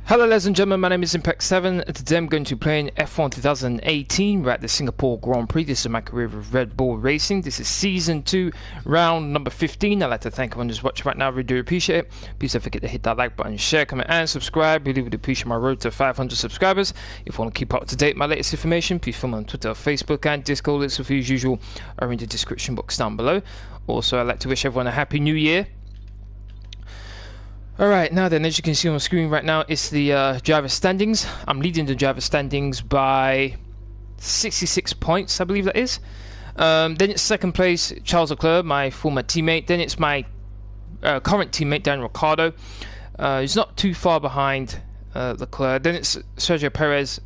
Hello ladies and gentlemen, my name is Impact7 and today I'm going to be playing F1 2018. We're at the Singapore Grand Prix. This is my career with Red Bull Racing. This is Season 2, round number 15. I'd like to thank everyone who's watching right now. I really do appreciate it. Please don't forget to hit that like button, share, comment and subscribe. Really would appreciate my road to 500 subscribers. If you want to keep up to date with my latest information, please follow me on Twitter, Facebook and Discord. Links with you as usual are in the description box down below. Also, I'd like to wish everyone a happy new year. Alright, now then, as you can see on the screen right now, it's the driver standings. I'm leading the driver standings by 66 points, I believe that is. Then it's second place, Charles Leclerc, my former teammate. Then it's my current teammate, Daniel Riccardo. He's not too far behind Leclerc. Then it's Sergio Perez,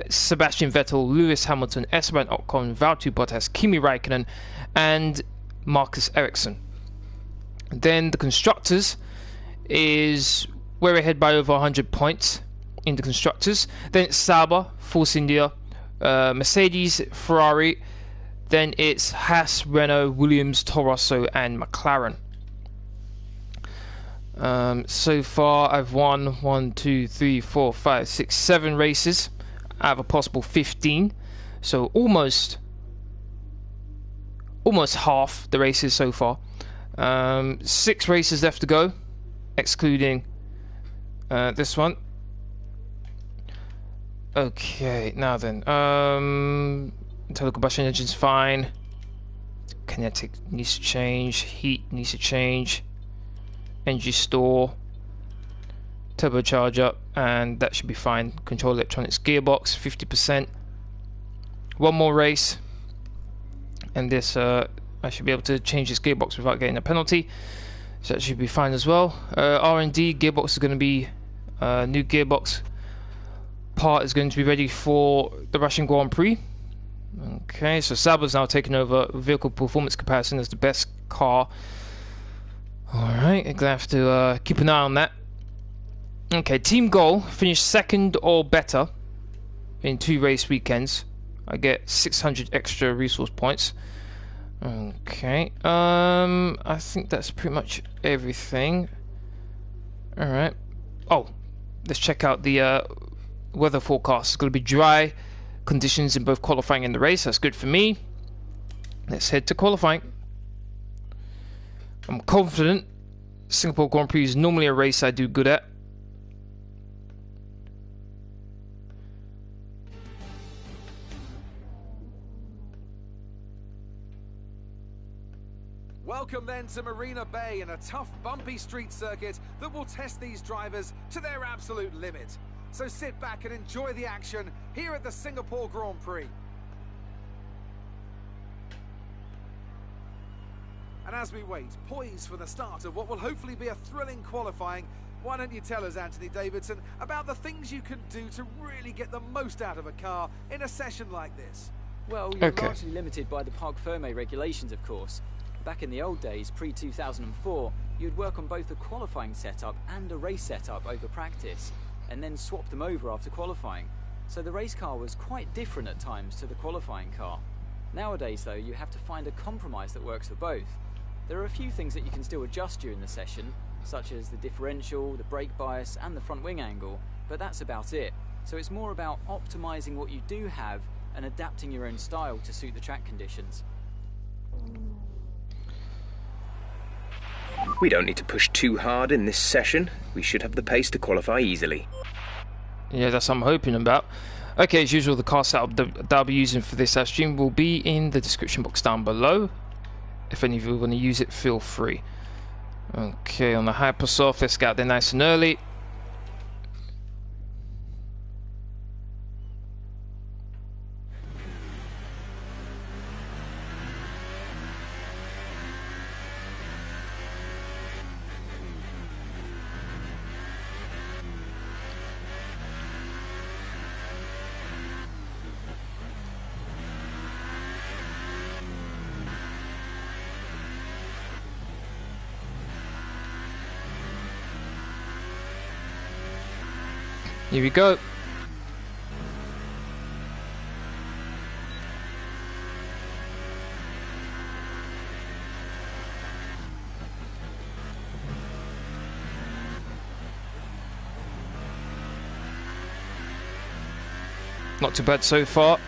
Sebastian Vettel, Lewis Hamilton, Esteban Ocon, Valtteri Bottas, Kimi Raikkonen, and Marcus Ericsson. Then the constructors is we're ahead by over 100 points in the constructors. Then it's Sauber, Force India, Mercedes, Ferrari. Then it's Haas, Renault, Williams, Toro Rosso, and McLaren. So far, I've won 1, 2, 3, 4, 5, 6, 7 races out of a possible 15. So almost half the races so far. 6 races left to go, excluding this one. Okay, now then, internal combustion engine's fine. Kinetic needs to change. Heat needs to change. Energy store, turbocharger, and that should be fine. Control electronics gearbox 50%. One more race, and this I should be able to change this gearbox without getting a penalty. So that should be fine as well. R&D gearbox is going to be new gearbox part is going to be ready for the Russian Grand Prix. Okay, so Sauber's now taking over vehicle performance comparison as the best car. Alright, I'm going to have to keep an eye on that. Okay, team goal, finish second or better in 2 race weekends. I get 600 extra resource points. Okay, I think that's pretty much everything. Alright. Oh, let's check out the weather forecast. It's going to be dry conditions in both qualifying and the race. That's good for me. Let's head to qualifying. I'm confident. Singapore Grand Prix is normally a race I do good at. Welcome then to Marina Bay in a tough, bumpy street circuit that will test these drivers to their absolute limit. So sit back and enjoy the action here at the Singapore Grand Prix. And as we wait, poised for the start of what will hopefully be a thrilling qualifying, why don't you tell us, Anthony Davidson, about the things you can do to really get the most out of a car in a session like this? Well, you're largely limited by the Parc Fermé regulations, of course. Back in the old days, pre-2004, you'd work on both a qualifying setup and a race setup over practice, and then swap them over after qualifying. So the race car was quite different at times to the qualifying car. Nowadays, though, you have to find a compromise that works for both. There are a few things that you can still adjust during the session, such as the differential, the brake bias, and the front wing angle, but that's about it. So it's more about optimizing what you do have and adapting your own style to suit the track conditions. We don't need to push too hard in this session. We should have the pace to qualify easily. Yeah, that's what I'm hoping about. Okay, as usual, the car setup that I'll be using for this stream will be in the description box down below. If any of you want to use it, feel free. Okay, on the Hypersoft, let's get out there nice and early. Here we go. Not too bad so far.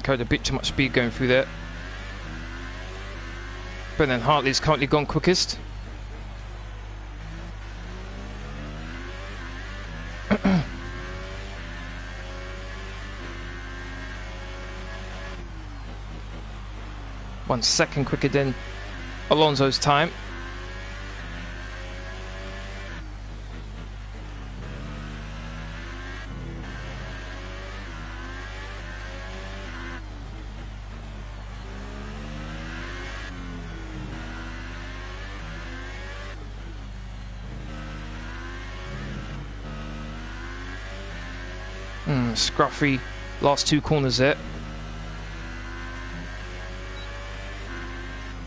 Carried a bit too much speed going through there. But then Hartley's currently gone quickest. One second quicker than Alonso's time. Scruffy last two corners there.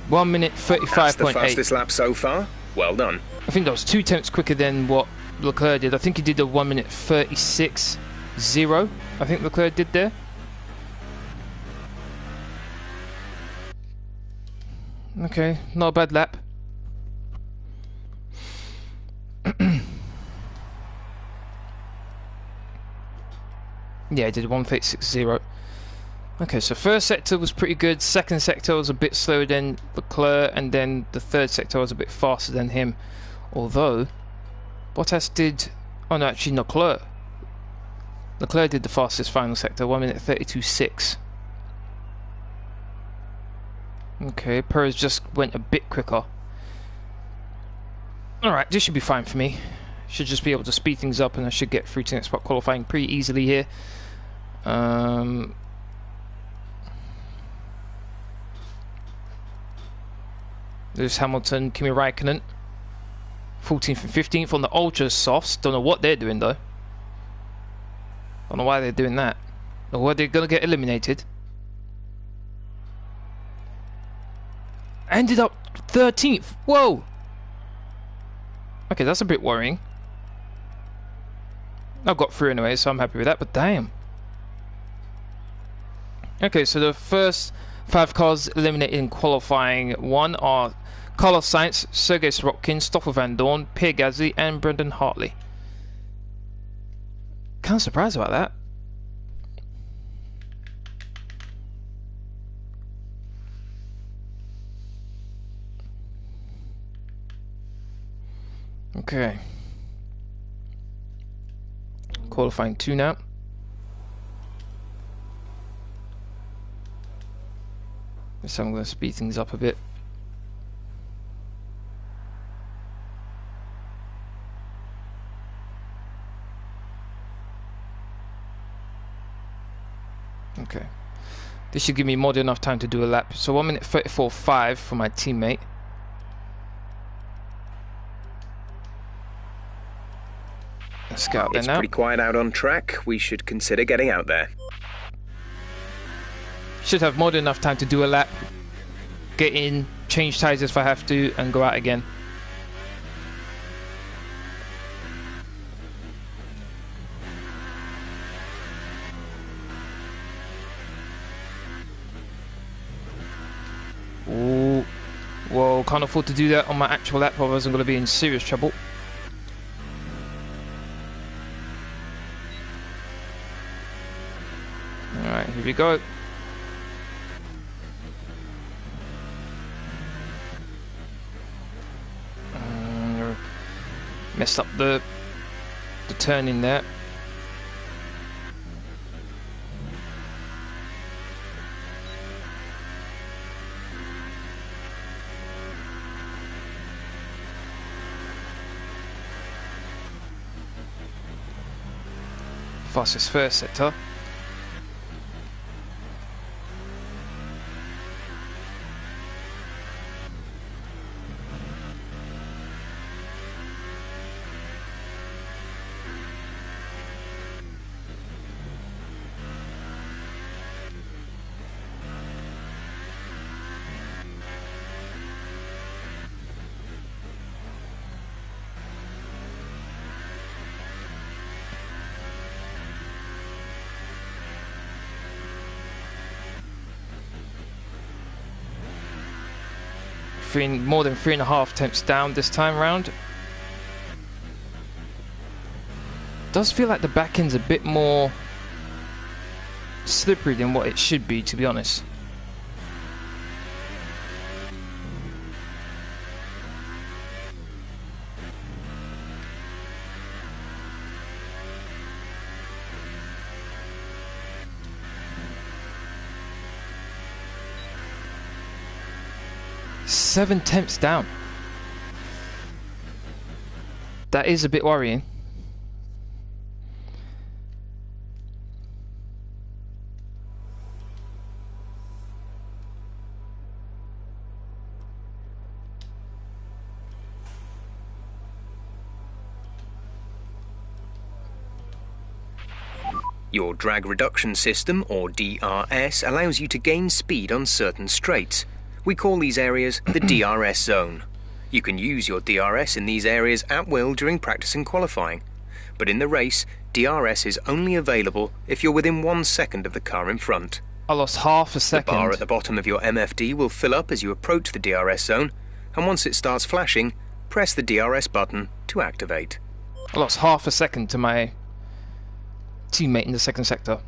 1 minute 35.8. That's the fastest lap so far. Well done. I think that was 2 tenths quicker than what Leclerc did. I think he did a 1 minute 36.0. I think Leclerc did there. Okay, not a bad lap. Yeah, I did 1:36.0. Okay, so first sector was pretty good. Second sector was a bit slower than Leclerc, and then the third sector was a bit faster than him. Although Bottas did, oh no, actually Leclerc did the fastest final sector, 1 minute 32.6. Okay, Perez just went a bit quicker. Alright, this should be fine for me. Should just be able to speed things up, and I should get through to next spot qualifying pretty easily here. There's Hamilton, Kimi Räikkönen, 14th and 15th on the ultra softs. Don't know what they're doing though. Don't know why they're doing that. Or why they're gonna get eliminated. Ended up 13th. Whoa. Okay, that's a bit worrying. I got through anyway, so I'm happy with that, but damn. Okay, so the first 5 cars eliminated in qualifying 1 are Carlos Sainz, Sergei Sorokin, Stoffel Van Dorn, Pierre Gasly, and Brendan Hartley. Kind of surprised about that. Okay. Qualifying 2 now. So I'm going to speed things up a bit. Okay. This should give me more than enough time to do a lap. So 1 minute 34.5 for my teammate. Let's get out there now. It's pretty quiet out on track. We should consider getting out there. Should have more than enough time to do a lap, get in, change tyres if I have to, and go out again. Ooh, whoa, can't afford to do that on my actual lap, otherwise I'm going to be in serious trouble. Alright, here we go. Messed up the turn in there. Fastest first sector. more than 3.5 temps down this time round. Does feel like the back end's a bit more slippery than what it should be, to be honest. Seven temps down. That is a bit worrying. Your drag reduction system, or DRS, allows you to gain speed on certain straights. We call these areas the DRS zone. You can use your DRS in these areas at will during practice and qualifying. But in the race, DRS is only available if you're within 1 second of the car in front. I lost half a second. The bar at the bottom of your MFD will fill up as you approach the DRS zone, and once it starts flashing, press the DRS button to activate. I lost half a second to my teammate in the second sector.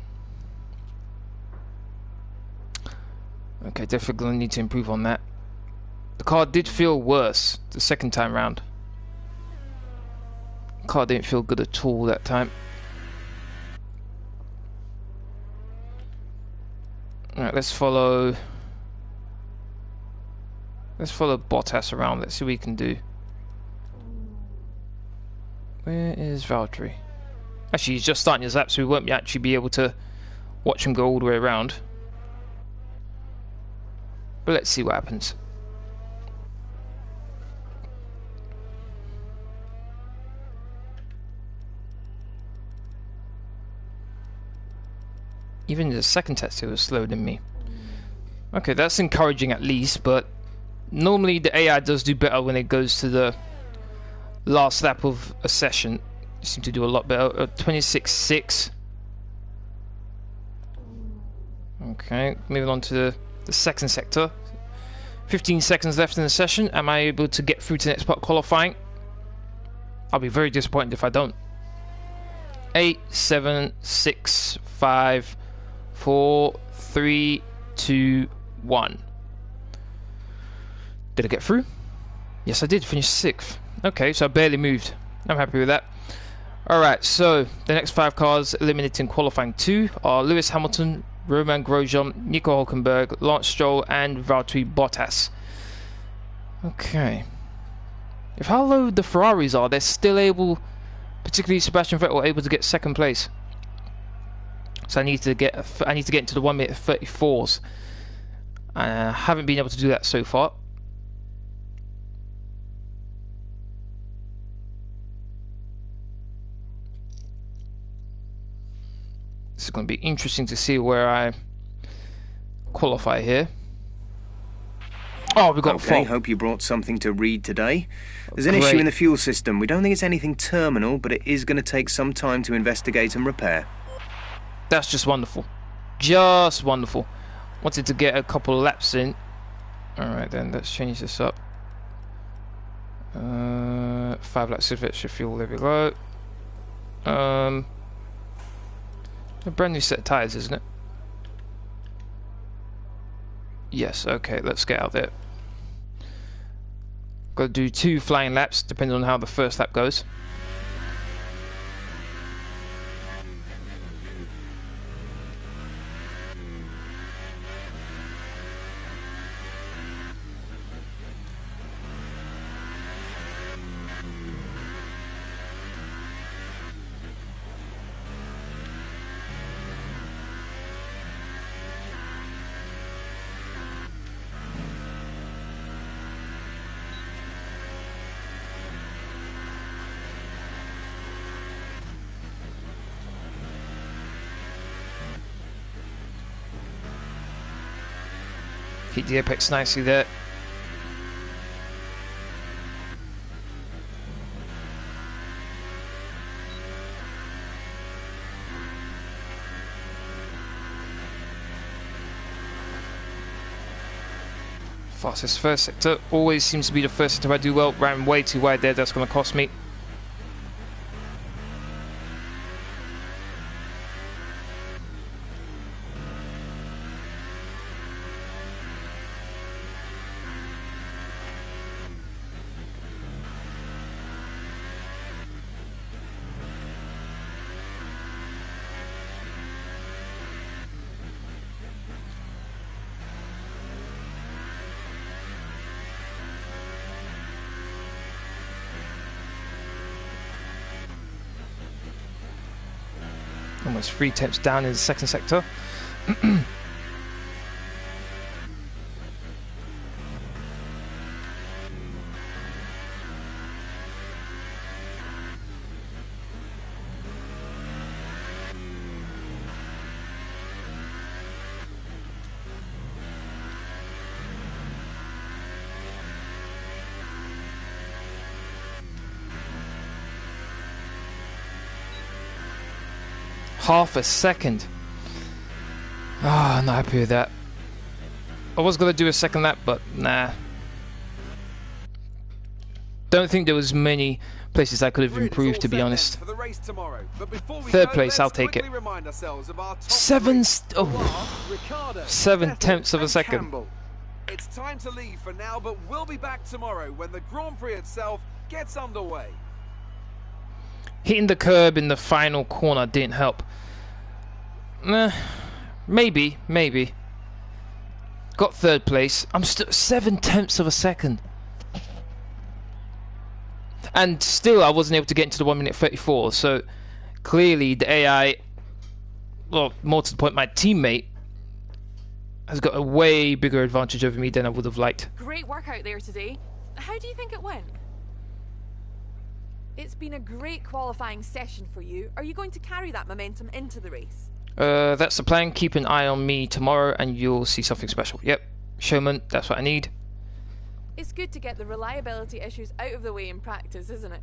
Okay, definitely gonna need to improve on that. The car did feel worse the second time round. The car didn't feel good at all that time. Alright, let's follow Bottas around. Let's see what we can do. Where is Valtteri? Actually, he's just starting his lap, so we won't actually be able to watch him go all the way around. But let's see what happens. Even the second test, it was slower than me. Okay, that's encouraging at least, but normally the AI does do better when it goes to the last lap of a session. It seemed to do a lot better. 26.6. Okay, moving on to the second sector. 15 seconds left in the session. Am I able to get through to the next part qualifying? I'll be very disappointed if I don't. 8, 7, 6, 5, 4, 3, 2, 1. Did I get through? Yes, I did. Finish 6th. Okay, so I barely moved. I'm happy with that. Alright, so the next 5 cars eliminated in qualifying 2 are Lewis Hamilton, Romain Grosjean, Nico Hülkenberg, Lance Stroll, and Valtteri Bottas. Okay. If how low the Ferraris are, they're still able, particularly Sebastian Vettel, able to get second place. So I need to get into the 1 minute 34s. I haven't been able to do that so far. This is going to be interesting to see where I qualify here. Oh, we got okay, fault. Hope you brought something to read today. There's an Great. issue in the fuel system. We don't think it's anything terminal, but it is going to take some time to investigate and repair. That's just wonderful. Just wonderful. Wanted to get a couple of laps in. Alright then, let's change this up. 5 laps of extra fuel, there we go. A brand new set of tyres, isn't it? Yes, okay, let's get out there. Got to do 2 flying laps, depending on how the first lap goes. Keep the apex nicely there. Fastest first sector. Always seems to be the first sector I do well. Ran way too wide there. That's going to cost me. Almost 3 tenths down in the second sector. Half a second. Ah, I'm not happy with that. I was gonna do a second lap, but nah. Don't think there was many places I could have improved, to be honest. Third place, I'll take it. 7 tenths of a second. It's time to leave for now, but we'll be back tomorrow when the Grand Prix itself gets underway. Hitting the curb in the final corner didn't help. Maybe. Got third place. I'm still 7 tenths of a second. And still I wasn't able to get into the 1 minute 34. So clearly the AI, well, more to the point, my teammate has got a way bigger advantage over me than I would have liked. Great work out there today. How do you think it went? It's been a great qualifying session for you. Are you going to carry that momentum into the race? That's the plan. Keep an eye on me tomorrow and you'll see something special. Yep, showman, that's what I need. It's good to get the reliability issues out of the way in practice, isn't it?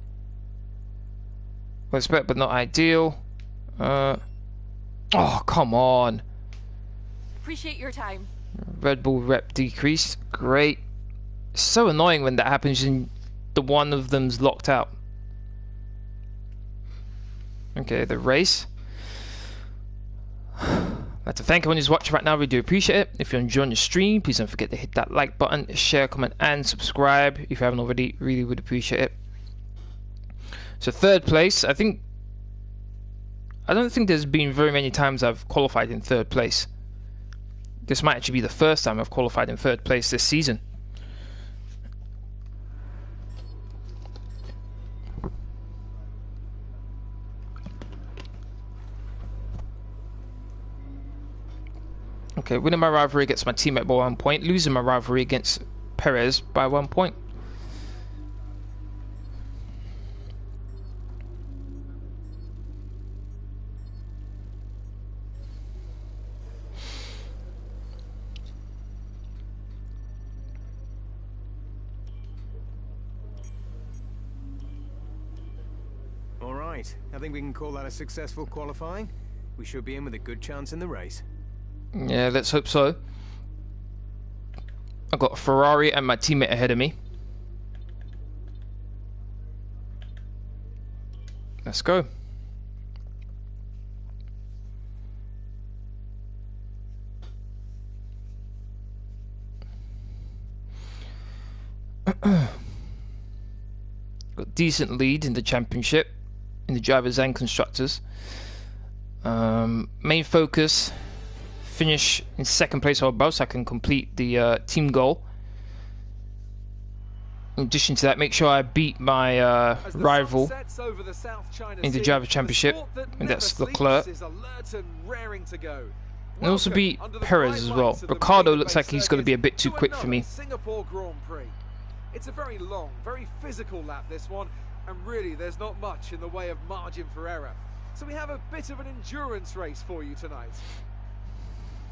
Well, it's better but not ideal. Oh, come on. Appreciate your time. Red Bull rep decreased. Great. It's so annoying when that happens and the one of them's locked out. Okay, the race. I'd like to thank everyone who's watching right now. We do appreciate it. If you're enjoying the stream, please don't forget to hit that like button, share, comment, and subscribe if you haven't already. Really would appreciate it. So third place, I don't think there's been very many times I've qualified in third place. This might actually be the first time I've qualified in third place this season. Okay, winning my rivalry against my teammate by 1 point, losing my rivalry against Perez by 1 point. All right, I think we can call that a successful qualifying. We should be in with a good chance in the race. Yeah, let's hope so. I've got a Ferrari and my teammate ahead of me. Let's go. Got decent lead in the championship, in the drivers and constructors. Main focus, finish in second place or above so I can complete the team goal. In addition to that, make sure I beat my rival in the Drivers' Championship, and that's Leclerc. And also beat Perez as well. Riccardo looks like he's going to be a bit too quick for me. It's a very long, very physical lap, this one, and really there's not much in the way of margin for error. So we have a bit of an endurance race for you tonight.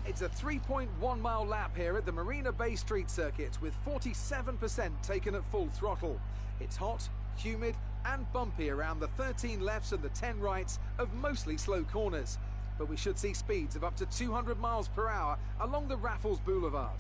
It's a 3.1 mile lap here at the Marina Bay Street Circuit with 47% taken at full throttle. It's hot, humid and bumpy around the 13 lefts and the 10 rights of mostly slow corners. But we should see speeds of up to 200 miles per hour along the Raffles Boulevard.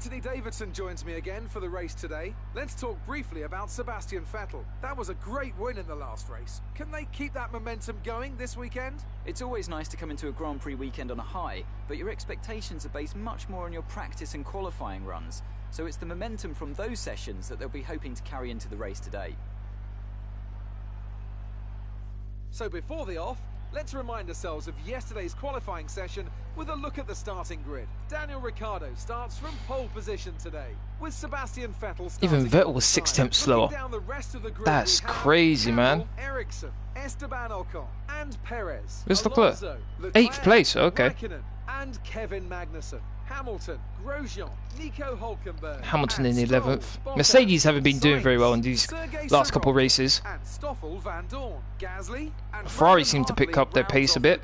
Anthony Davidson joins me again for the race today. Let's talk briefly about Sebastian Vettel. That was a great win in the last race. Can they keep that momentum going this weekend? It's always nice to come into a Grand Prix weekend on a high, but your expectations are based much more on your practice and qualifying runs. So it's the momentum from those sessions that they'll be hoping to carry into the race today. So before the off, let's remind ourselves of yesterday's qualifying session with a look at the starting grid. Daniel Riccardo starts from pole position today, with Sebastian Vettel starting. Even Vettel was 6/10 slower. That's crazy, man. Ericsson, Esteban Ocon, and Perez. Where's Leclerc? 8th place, okay. And Kevin Magnussen. Hamilton, Grosjean, Nico Hülkenberg, Hamilton in 11th. Mercedes haven't been doing very well in these last couple of races. Ferrari seemed to pick up their pace a bit.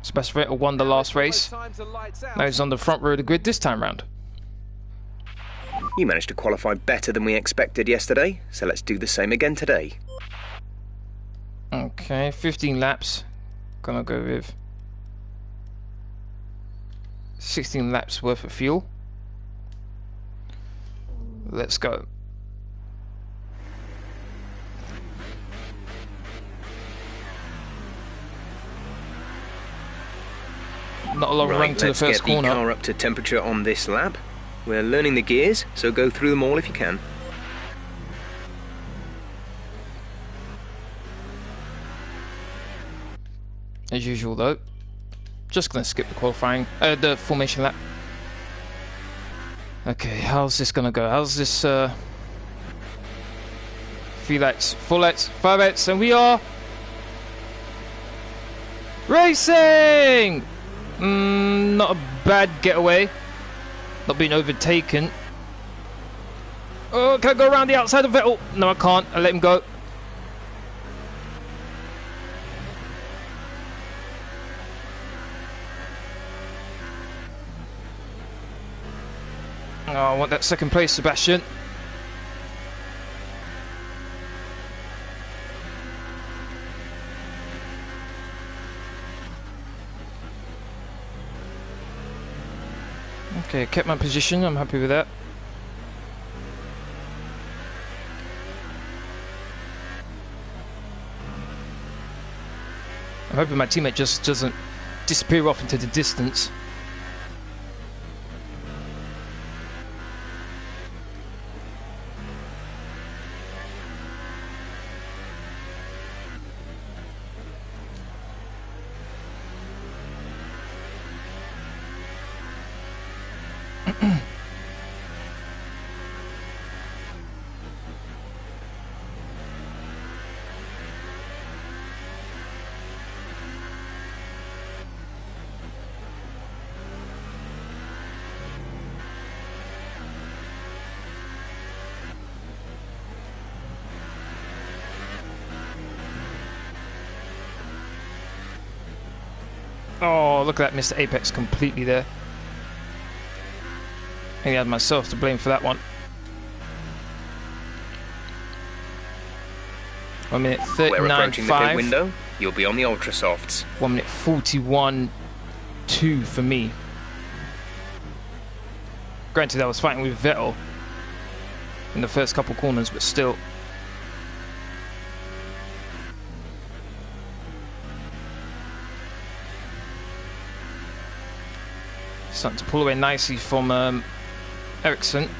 Sebastian Vettel won the last race. Now he's on the front row of the grid this time round. You managed to qualify better than we expected yesterday, so let's do the same again today. Okay, 15 laps. Gonna go with 16 laps worth of fuel. Let's go. Not a long run to the first corner. Let's get the car up to temperature on this lap. We're learning the gears, so go through them all if you can. As usual though. Just gonna skip the qualifying, the formation lap. Okay, how's this gonna go? How's this, 3 lights, 4 lights, 5 lights, and we are racing! Not a bad getaway. Not being overtaken. Oh, can I go around the outside of Vettel? No, I can't. I let him go. Oh, I want that second place, Sebastian. Okay, kept my position. I'm happy with that. I'm hoping my teammate just doesn't disappear off into the distance. Oh, look at that, Mr. Apex completely there. I think I had myself to blame for that one. 1 minute 39.5. We're approaching the pit window. You'll be on the ultra softs. 1 minute 41.2 for me. Granted, I was fighting with Vettel in the first couple corners, but still. Starting to pull away nicely from Ericsson.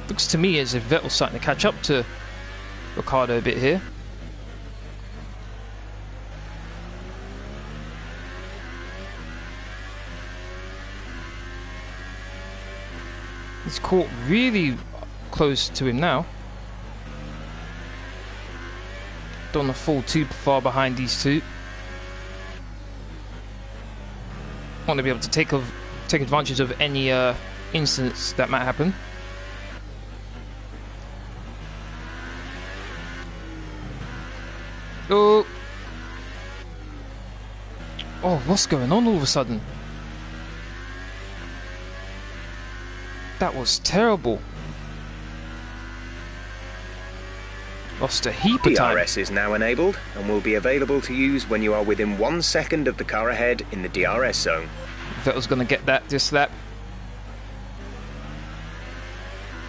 Looks to me as if Vettel's starting to catch up to Riccardo a bit here. He's caught really close to him now. Don't want to fall too far behind these two. Want to be able to take advantage of any incidents that might happen. Oh. Oh, what's going on all of a sudden? That was terrible. Lost a heap of time. DRS is now enabled and will be available to use when you are within 1 second of the car ahead in the DRS zone. Vettel's going to get that this lap.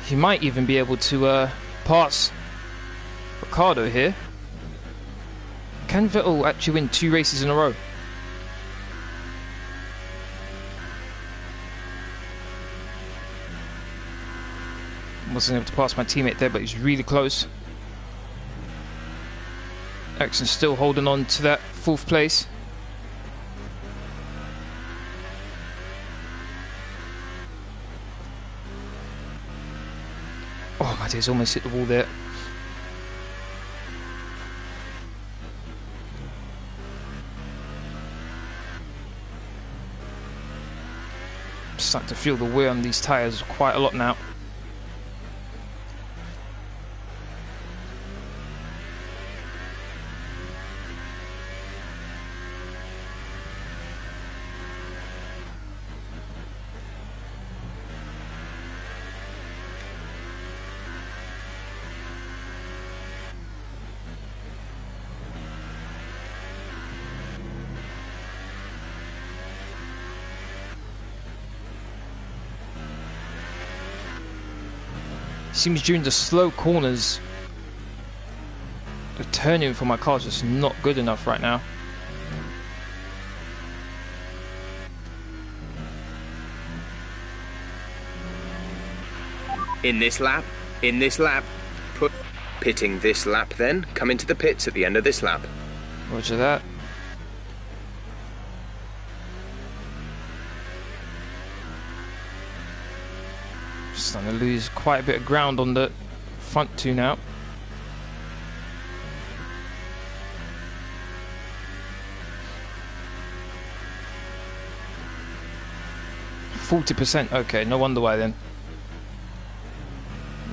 He might even be able to pass Riccardo here. Can Vettel actually win 2 races in a row? Wasn't able to pass my teammate there, but he's really close. Ericsson's still holding on to that 4th place. Oh my days, almost hit the wall there. I'm starting to feel the wear on these tyres quite a lot now. Seems during the slow corners, the turning for my car is just not good enough right now. In this lap, pitting this lap then, come into the pits at the end of this lap. Roger that. Starting to lose quite a bit of ground on the front 2 now. %. Okay, no wonder why then.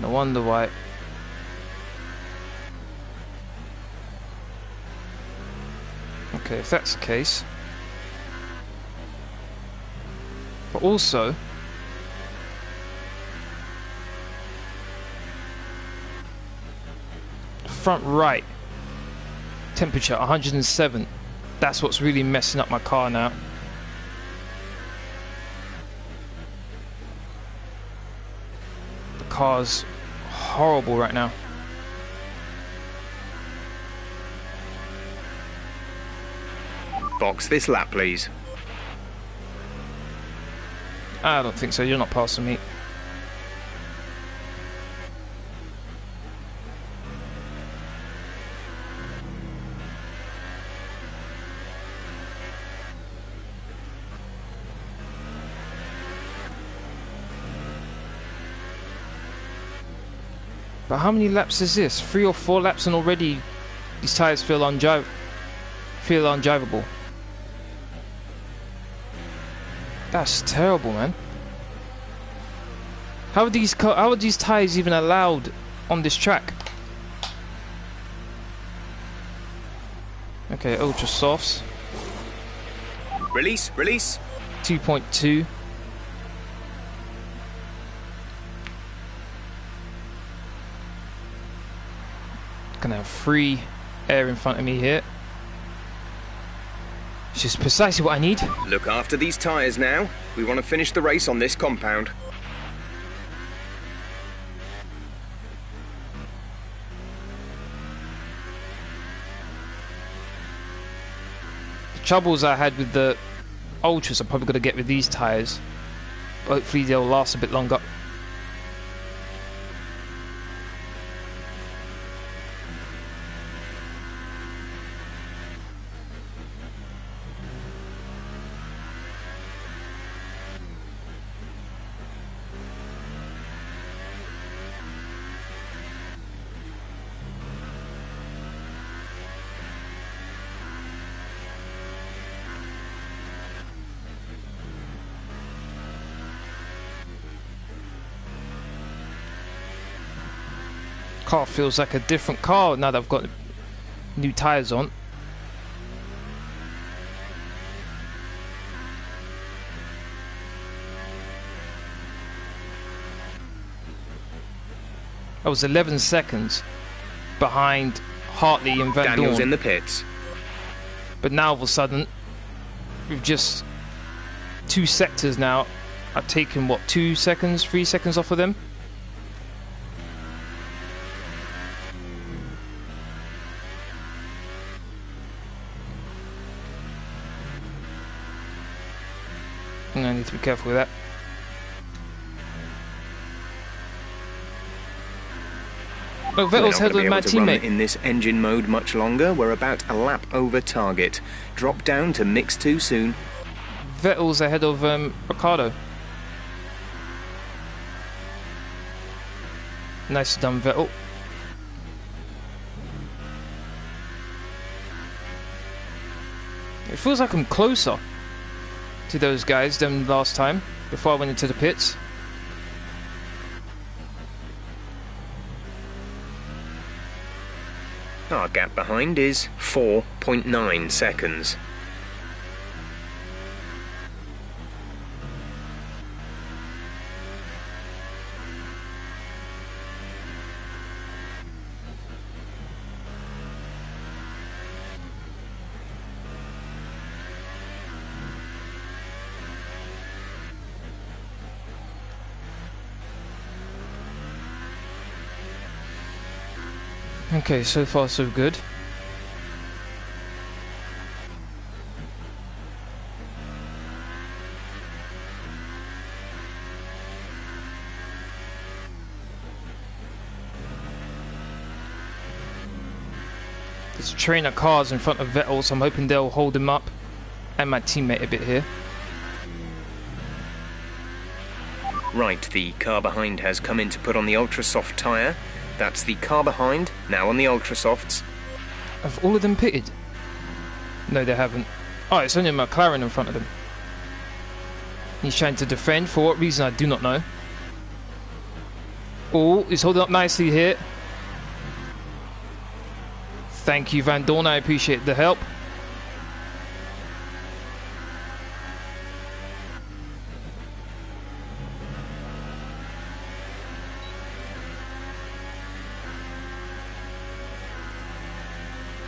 No wonder why. Okay, if that's the case. But also, front right temperature 107. That's what's really messing up my car now. The car's horrible right now. Box this lap, please. I don't think so. You're not passing me. But how many laps is this? 3 or 4 laps and already these tyres feel undrivable. That's terrible, man. How are these tyres even allowed on this track? Okay, ultra softs. Release. 2.2. Gonna have free air in front of me here. It's just precisely what I need. Look after these tyres now. We want to finish the race on this compound. The troubles I had with the Ultras I'm probably going to get with these tyres. But hopefully they'll last a bit longer. Car feels like a different car now that I've got new tyres on. I was 11 seconds behind Hartley and Van Daniel's Dorn. in the pits. But now all of a sudden, with just 2 sectors now, I've taken what, 2 seconds, 3 seconds off of them. And I need to be careful with that. Oh, Vettel's ahead of my teammate. In this engine mode much longer, we're about a lap over target. Drop down to mix too soon. Vettel's ahead of Riccardo. Nice done, Vettel. It feels like I'm closer to those guys than last time, before I went into the pits. Our gap behind is 4.9 seconds. Okay, so far so good. There's a train of cars in front of Vettel, so I'm hoping they'll hold him up and my teammate a bit here. Right, the car behind has come in to put on the ultra soft tyre. That's the car behind, now on the ultra softs. Have all of them pitted? No, they haven't. Oh, it's only a McLaren in front of them. He's trying to defend, for what reason I do not know. Oh, he's holding up nicely here. Thank you, Van Dorn, I appreciate the help.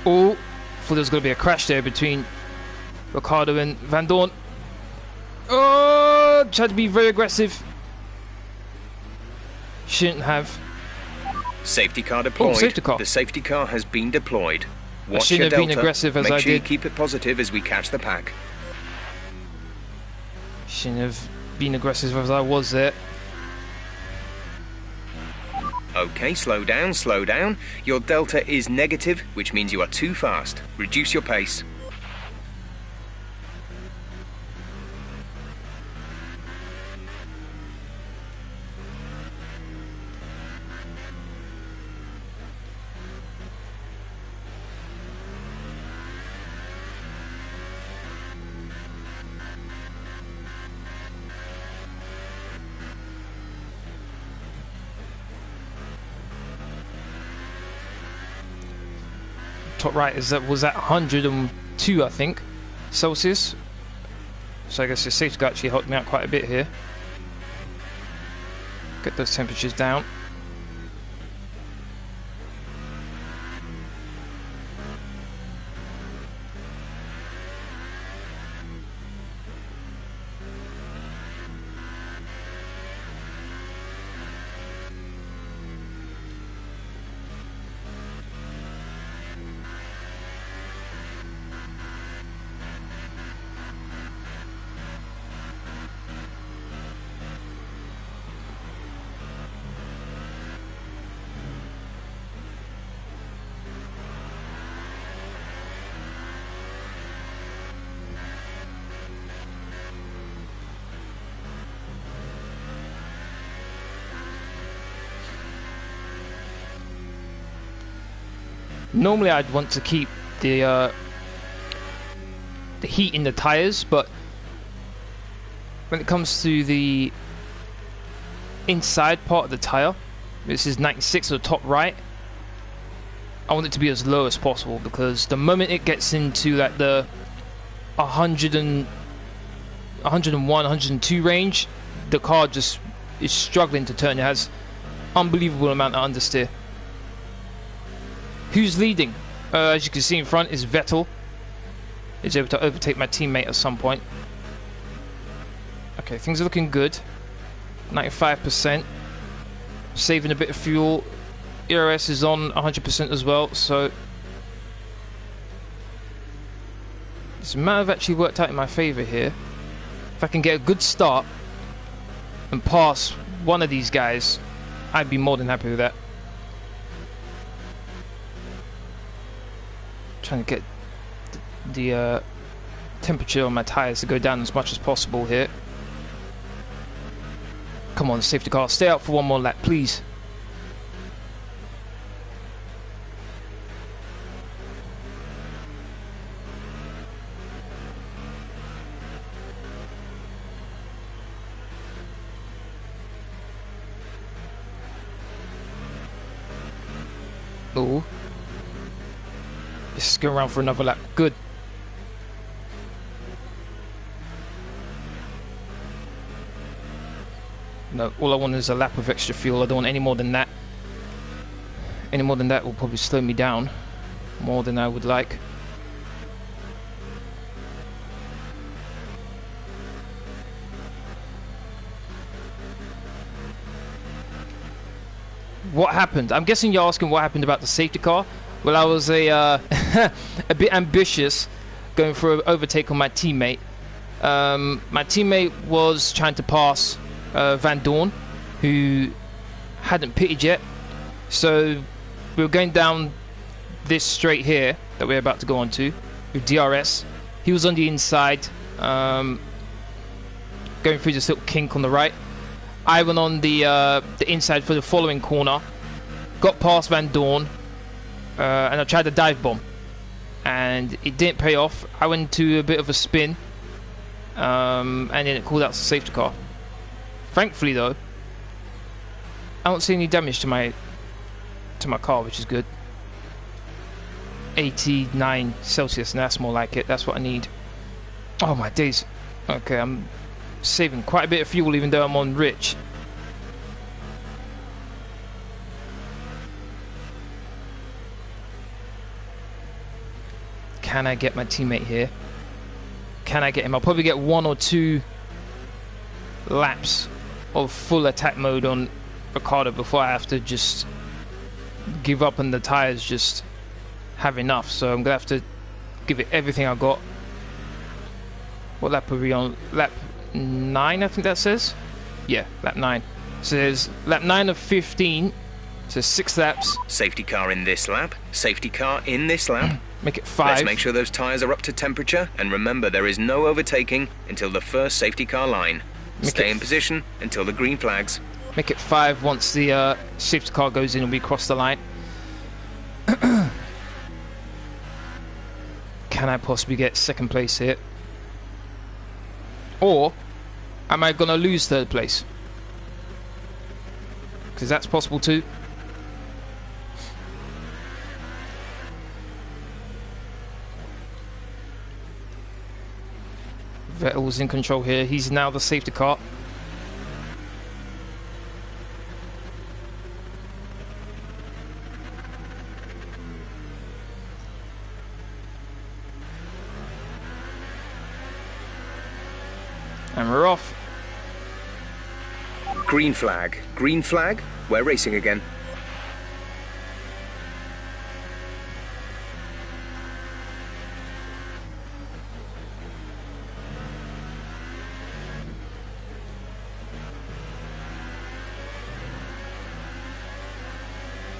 Oh, thought there was going to be a crash there between Riccardo and Van Dorn. Oh, tried to be very aggressive. Shouldn't have. Safety car deployed. Oh, safety car. The safety car has been deployed. I Watch your shouldn't have been delta. aggressive as Make I sure you did. keep it positive as we catch the pack. Shouldn't have been aggressive as I was there. Okay, slow down, slow down. Your delta is negative, which means you are too fast. Reduce your pace. Top right is that was at 102, I think, Celsius. So I guess the safety car actually helped me out quite a bit here. Get those temperatures down. Normally I'd want to keep the heat in the tyres, but when it comes to the inside part of the tyre, this is 96 at the top right, I want it to be as low as possible, because the moment it gets into like the 101, 102 range, the car just is struggling to turn. It has unbelievable amount of understeer. Who's leading? As you can see in front is Vettel. He's able to overtake my teammate at some point. Okay, things are looking good. 95%. Saving a bit of fuel. ERS is on 100% as well, so this might have actually worked out in my favour here. If I can get a good start and pass one of these guys, I'd be more than happy with that. Trying to get the temperature on my tyres to go down as much as possible here. Come on, safety car, stay out for one more lap, please. Oh, this is going around for another lap. Good. No, all I want is a lap of extra fuel. I don't want any more than that. Any more than that will probably slow me down more than I would like. What happened? I'm guessing you're asking what happened about the safety car. Well, I was a bit ambitious going for an overtake on my teammate. My teammate was trying to pass Van Dorn, who hadn't pitted yet. So we were going down this straight here that we're about to go on to with DRS. He was on the inside, going through this little kink on the right. I went on the inside for the following corner, got past Van Dorn, and I tried to dive bomb, and it didn't pay off. I went into a bit of a spin, and then it called out the safety car. Thankfully, though, I don't see any damage to my car, which is good. 89 Celsius, and that's more like it. That's what I need. Oh my days. Okay, I'm saving quite a bit of fuel even though I'm on rich. Can I get my teammate here? Can I get him? I'll probably get 1 or 2 laps of full attack mode on Riccardo before I have to just give up and the tyres just have enough. So I'm gonna have to give it everything I got. What lap are we on? Lap 9, I think that says. Yeah, lap 9. So there's lap 9 of 15. So 6 laps. Safety car in this lap. Safety car in this lap. Make it 5. Let's make sure those tyres are up to temperature, and remember there is no overtaking until the first safety car line. Stay in position until the green flags. Make it 5 once the safety car goes in and we cross the line. Can I possibly get 2nd place here? Or am I gonna lose 3rd place? Because that's possible too. Vettel's in control here. He's now the safety car. And we're off. Green flag. Green flag. We're racing again.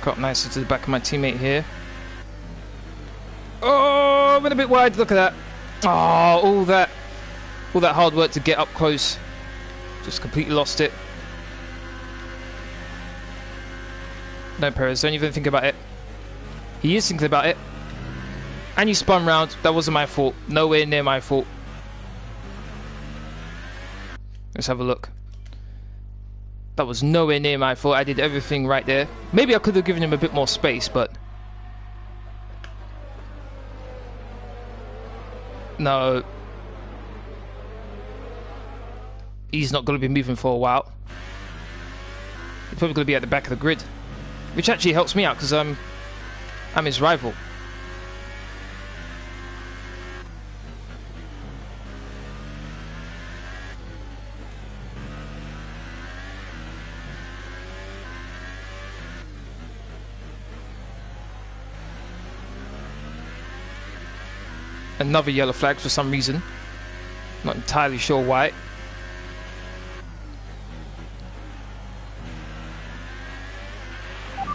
Got nicer to the back of my teammate here. Oh, went a bit wide. Look at that. Oh, all that hard work to get up close. Just completely lost it. No, Perez, don't even think about it. He is thinking about it. And you spun round. That wasn't my fault. Nowhere near my fault. Let's have a look. That was nowhere near my fault. I did everything right there. Maybe I could have given him a bit more space, but No. He's not going to be moving for a while. He's probably going to be at the back of the grid. Which actually helps me out because I'm his rival. Another yellow flag for some reason. Not entirely sure why.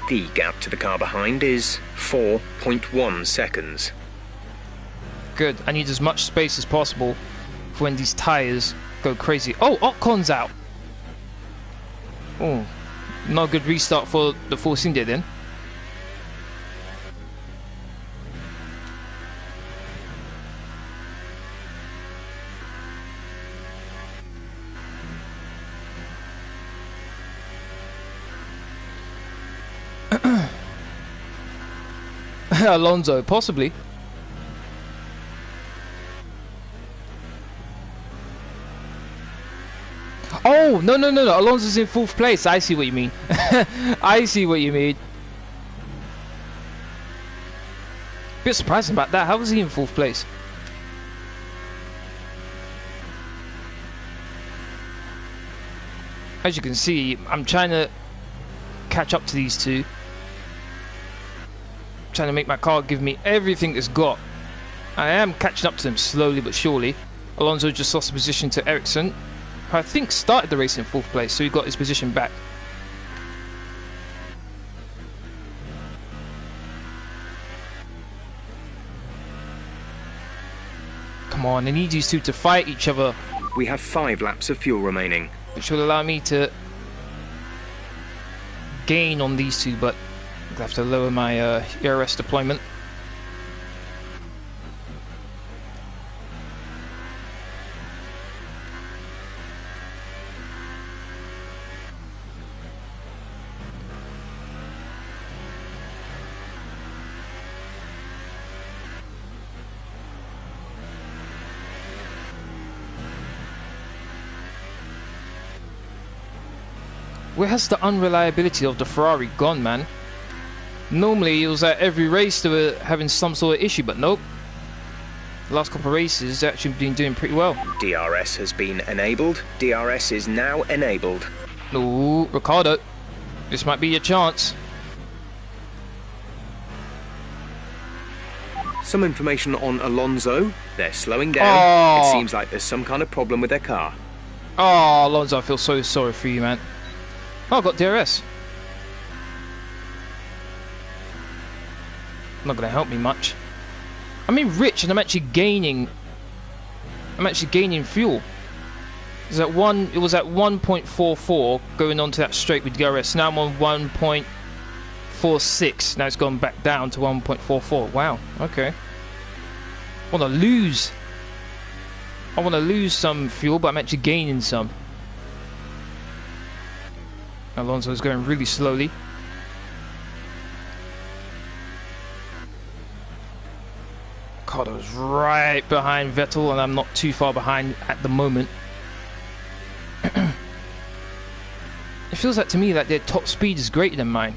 The gap to the car behind is 4.1 seconds. Good. I need as much space as possible for when these tyres go crazy. Oh, Ocon's out. Oh, not a good restart for the Force India then. Alonso, possibly. Oh, no. Alonso's in 4th place. I see what you mean. I see what you mean. Bit surprising about that. How was he in 4th place? As you can see, I'm trying to catch up to these two. Trying to make my car give me everything it's got. I am catching up to them slowly but surely. Alonso just lost the position to Ericsson, who I think started the race in 4th place, so he got his position back. Come on, I need these two to fight each other. We have 5 laps of fuel remaining. Which will allow me to gain on these two, but I'll have to lower my ERS deployment. Where has the unreliability of the Ferrari gone, man? Normally it was at every race they were having some sort of issue, but nope. The last couple of races they've actually been doing pretty well. DRS has been enabled. DRS is now enabled. Ooh, Riccardo. This might be your chance. Some information on Alonso. They're slowing down. Oh. It seems like there's some kind of problem with their car. Oh, Alonso, I feel so sorry for you, man. Oh, I got DRS. Not going to help me much. I'm in rich and I'm actually gaining fuel. It was at 1.44 going on to that straight with DRS. Now I'm on 1.46. Now it's gone back down to 1.44. Wow, okay. I want to lose some fuel, but I'm actually gaining some. Alonso is going really slowly. Riccardo's right behind Vettel, and I'm not too far behind at the moment. It feels like to me that their top speed is greater than mine.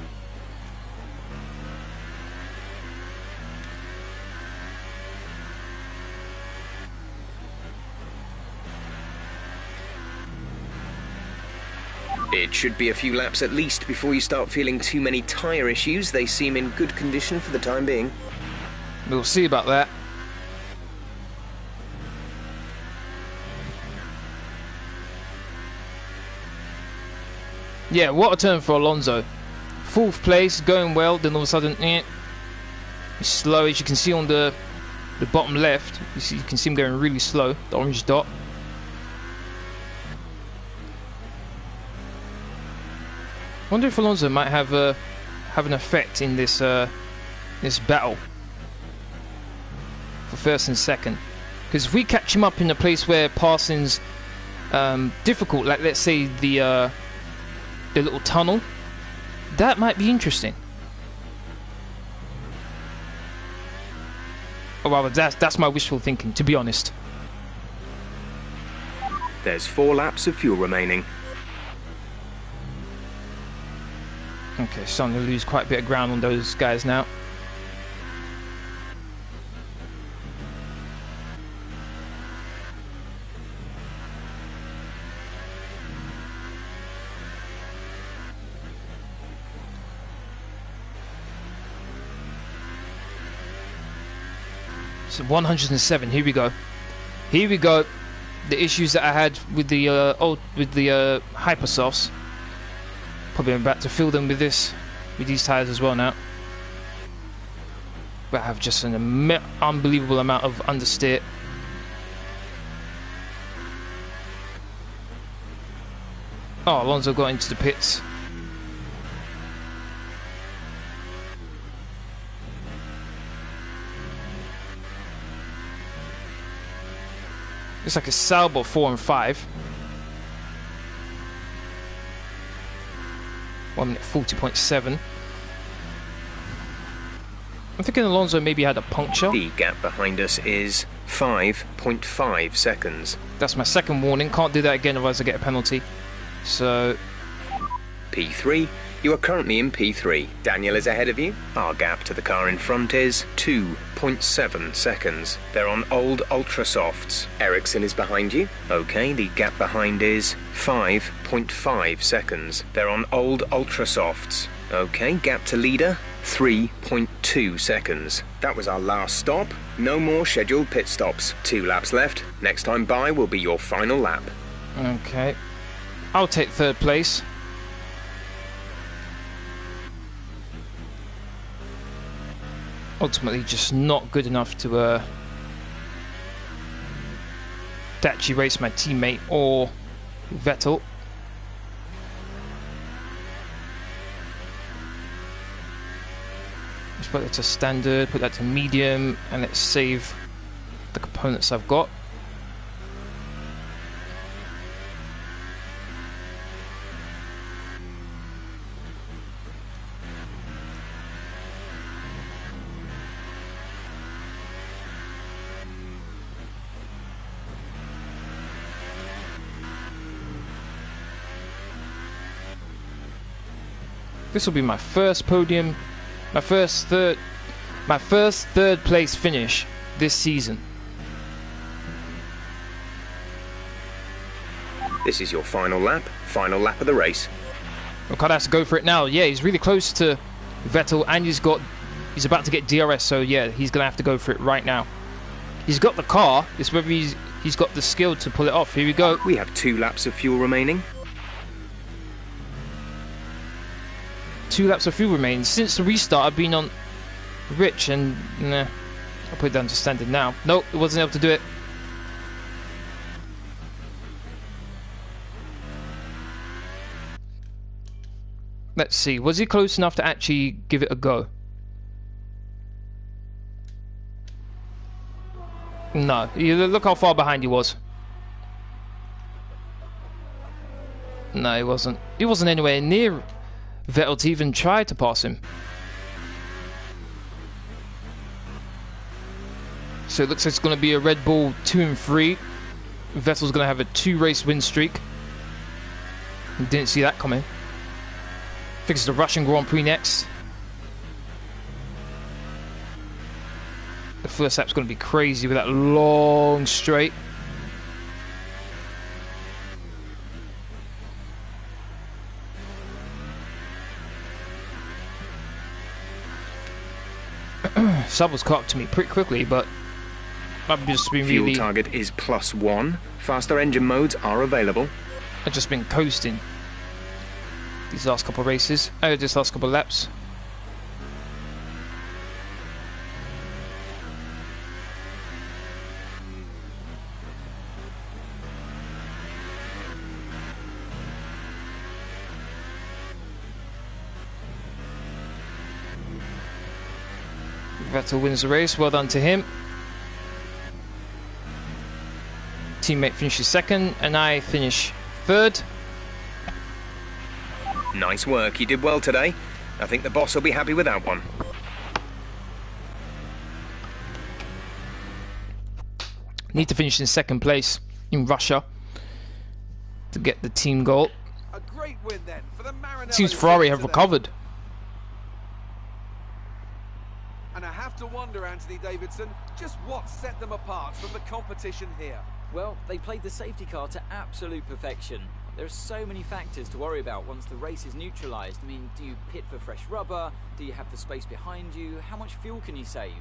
It should be a few laps at least before you start feeling too many tyre issues. They seem in good condition for the time being. We'll see about that. Yeah, what a turn for Alonso. 4th place, going well, then all of a sudden, he's slow. As you can see on the bottom left, you can see him going really slow, the orange dot. I wonder if Alonso might have an effect in this this battle for 1st and 2nd, because if we catch him up in a place where passing's difficult, like let's say the little tunnel, that might be interesting. Or rather, that's my wishful thinking, to be honest. There's 4 laps of fuel remaining. Okay, starting to lose quite a bit of ground on those guys now. So 107. Here we go. Here we go. The issues that I had with the Hypersofts. Probably I'm about to fill them with these tires as well now. But I have just an unbelievable amount of understeer. Oh, Alonso got into the pits. It's like a Sauber 4 and 5. 1 minute 40.7. I'm thinking Alonso maybe had a puncture. The gap behind us is 5.5 seconds. That's my second warning. Can't do that again, otherwise I get a penalty. So P3. You are currently in P3. Daniel is ahead of you. Our gap to the car in front is 2.7 seconds. They're on old Ultra Softs. Ericsson is behind you. Okay, the gap behind is 5.5 seconds. They're on old Ultra Softs. Okay, gap to leader, 3.2 seconds. That was our last stop. No more scheduled pit stops. 2 laps left. Next time by will be your final lap. okay, I'll take third place. Ultimately, just not good enough to actually race my teammate or Vettel. Let's put that to standard, put that to medium, and let's save the components I've got. This will be my first podium, my first third place finish this season. This is your final lap of the race. Riccardo has to go for it now. Yeah, he's really close to Vettel, and he's he's about to get DRS, so yeah, he's gonna have to go for it right now. He's got the car, it's whether he's got the skill to pull it off. Here we go. We have 2 laps of fuel remaining. 2 laps of fuel remain. Since the restart, I've been on rich, and nah, I'll put it down to standard now. Nope, it wasn't able to do it. Let's see, was he close enough to actually give it a go? No, look how far behind he was. No, he wasn't. He wasn't anywhere near Vettel to even try to pass him. So it looks like it's going to be a Red Bull 2 and 3. Vettel's going to have a 2-race win streak. Didn't see that coming. I think it's the Russian Grand Prix next. The first lap's going to be crazy with that long straight. Sub was caught up to me pretty quickly, but I've just been Fuel target is +1. Faster engine modes are available. I've just been coasting these last couple of races. This last couple of laps. Vettel wins the race, well done to him. Teammate finishes second, and I finish third. Nice work, you did well today. I think the boss will be happy with that one. Need to finish in second place in Russia to get the team goal. A great win then for the Maranello Seems Ferrari have today. recovered. And I have to wonder, Anthony Davidson, just what set them apart from the competition here. Well, they played the safety car to absolute perfection. There are so many factors to worry about once the race is neutralised. I mean, do you pit for fresh rubber? Do you have the space behind you? How much fuel can you save?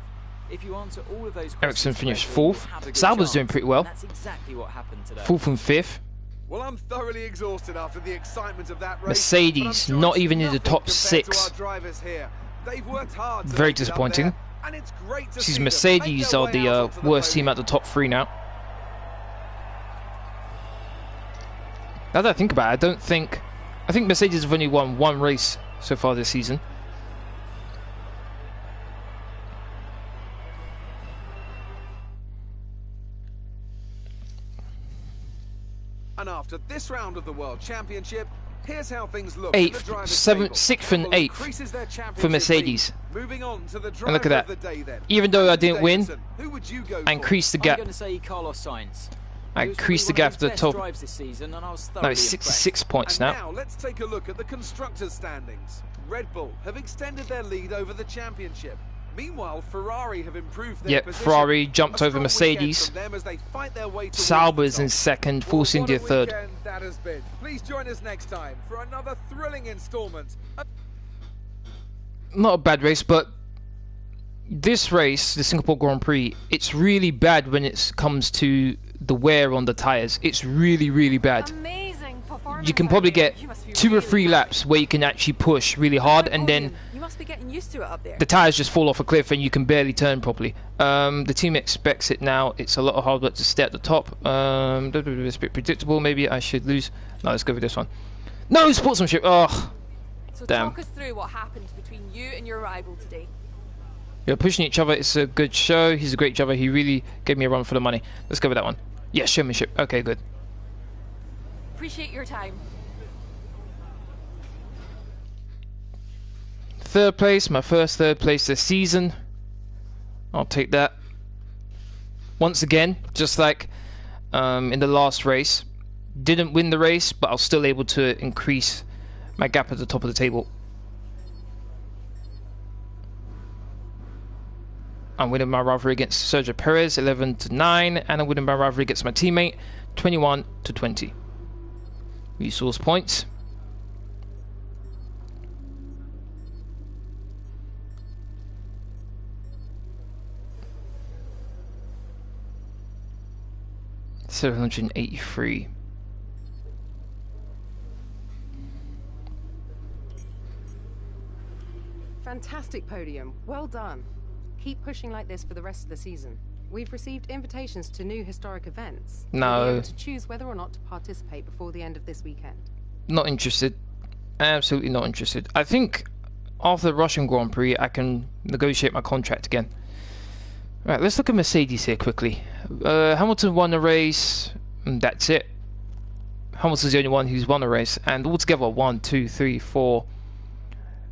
If you answer all of those questions, Ericsson finished correctly, fourth. you have a good Sauber's chance. doing pretty well. That's exactly what happened today. Fourth and fifth. Well, I'm thoroughly exhausted after the excitement of that race. Mercedes, but I'm sure not it's even in the nothing top compared to 6. our drivers here. They've worked hard to Very make it up disappointing. there, and it's great to These see them Mercedes make their are way the out onto worst team podium. out the top 3 now. Now that I think about it, I think Mercedes have only won 1 race so far this season. And after this round of the World Championship, here's how things look. in the 8th, drivers' 7th, table. 6th and Red Bull 8th increases their for championship Mercedes. lead. Moving on to the And look at driver that. of the day then. Even though I Anthony didn't win, Davidson, who would you go I for? increased the I'm gap. going to say Carlos Sainz. I He was increased the probably gap one to of the his top. best drives this season, and I was No, thoroughly it's impressed. 66 points And now. now let's take a look at the constructors' standings. Red Bull have extended their lead over the championship. Meanwhile, Ferrari have improved their Yep, position. Ferrari jumped A over strong Mercedes. weekend from them as they fight their way towards the Sauber's top. in second, Well, Force what India a third. weekend that has been. Please join us next time for another thrilling instalment. Not a bad race, but this race, the Singapore Grand Prix, it's really bad when it comes to the wear on the tyres. It's really, really bad. Amazing performance. You can probably Anthony. get You must be 2 or really 3 happy. laps where you can actually push really hard, and then You must be getting used to it up there. the tyres just fall off a cliff and you can barely turn properly. The team expects it now. It's a lot of hard work to stay at the top. It's a bit predictable. Maybe I should lose. No, let's go with this one. No sportsmanship. Oh, So damn. talk us through what happened between you and your rival today. You're pushing each other. It's a good show. He's a great driver. He really gave me a run for the money. Let's go with that one. Yeah, showmanship. Okay, good. Appreciate your time. 3rd place, my first 3rd place this season. I'll take that. Once again, just like in the last race, didn't win the race, but I was still able to increase my gap at the top of the table. I'm winning my rivalry against Sergio Perez 11-9, and I'm winning my rivalry against my teammate 21-20. Resource points. $783. Fantastic podium. Well done. Keep pushing like this for the rest of the season. We've received invitations to new historic events. No. You'll be able to choose whether or not to participate before the end of this weekend. Not interested. Absolutely not interested. I think after the Russian Grand Prix, I can negotiate my contract again. Right, let's look at Mercedes here quickly. Hamilton won a race, and that's it. Hamilton's the only one who's won a race, and altogether 1, 2, 3, 4,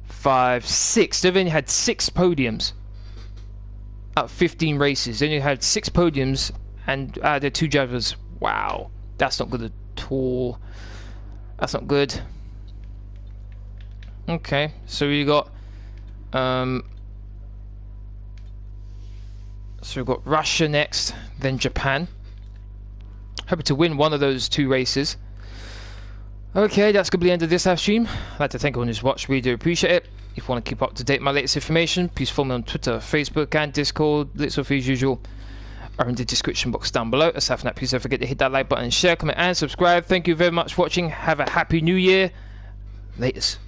5, 6. They've only had 6 podiums out of 15 races. They only had 6 podiums, and their 2 drivers. Wow, that's not good at all. That's not good. Okay, so we got we've got Russia next, then Japan. Hoping to win one of those 2 races. Okay, that's going to be the end of this live stream. I'd like to thank everyone who's watched. Really do appreciate it. If you want to keep up to date with my latest information, please follow me on Twitter, Facebook, and Discord. Links as usual are in the description box down below. Aside from that, please don't forget to hit that like button, share, comment, and subscribe. Thank you very much for watching. Have a happy new year. Latest.